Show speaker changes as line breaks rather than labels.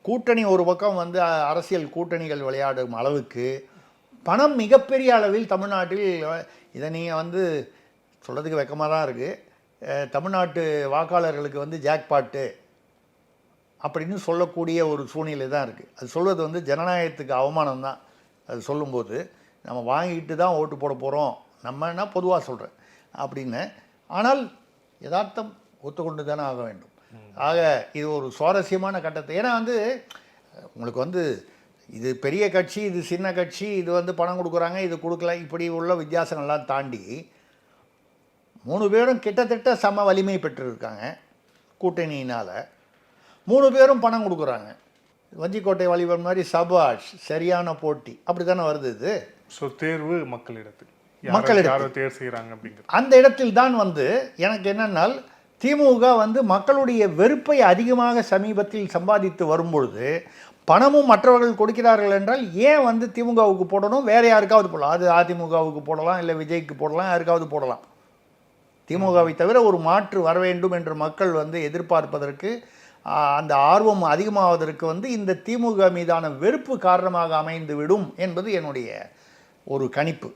கூட்டணி ஒரு பக்கம் வந்து அரசியல் கூட்டணிகள் விளையாடும் அளவுக்கு பணம் மிகப்பெரிய அளவில் தமிழ்நாட்டில், இதை நீங்கள் வந்து சொல்கிறதுக்கு வெக்கமாக தான் இருக்குது, தமிழ்நாட்டு வாக்காளர்களுக்கு வந்து ஜாக்பாட்டு அப்படின்னு சொல்லக்கூடிய ஒரு சூழ்நிலை தான் இருக்குது. அது சொல்வது வந்து ஜனநாயகத்துக்கு அவமானம் தான். அது சொல்லும்போது நம்ம வாங்கிட்டு தான் ஓட்டு போட போகிறோம், நம்மன்னா பொதுவாக சொல்கிறேன் அப்படின்னு. ஆனால் யதார்த்தம் ஒத்துக்கொண்டு தானே ஆக வேண்டும். ஆக இது ஒரு சுவாரஸ்யமான கட்டத்தை, ஏன்னா வந்து உங்களுக்கு வந்து இது பெரிய கட்சி, இது சின்ன கட்சி, இது வந்து பணம் கொடுக்குறாங்க, இது கொடுக்கல, இப்படி உள்ள வித்தியாசங்கள்லாம் தாண்டி 3 பேரும் கிட்டத்தட்ட சம வலிமை பெற்றிருக்காங்க கூட்டணியினால். 3 பேரும் பணம் கொடுக்குறாங்க. வஞ்சிக்கோட்டை வாலிபன் மாதிரி சபாஷ், சரியான போட்டி, அப்படி தானே வருது இது.
ஸோ தேர்வு மக்களிடத்தில் தேர்வு செய்கிறாங்க அப்படிங்கிறது.
அந்த இடத்தில் தான் வந்து எனக்கு என்னென்னால், திமுக வந்து மக்களுடைய வெறுப்பை அதிகமாக சமீபத்தில் சம்பாதித்து வரும்பொழுது பணமும் மற்றவர்கள் கொடுக்கிறார்கள் என்றால் ஏன் வந்து திமுகவுக்கு போடணும், வேறு யாருக்காவது போடலாம். அது அதிமுகவுக்கு போடலாம், இல்லை விஜய்க்கு போடலாம், யாருக்காவது போடலாம். திமுகவை தவிர ஒரு மாற்று வர வேண்டும் என்று மக்கள் வந்து எதிர்பார்ப்பதற்கு, அந்த ஆர்வம் அதிகமாவதற்கு வந்து இந்த திமுக மீதான வெறுப்பு காரணமாக அமைந்து விடும் என்பது என்னுடைய ஒரு கணிப்பு.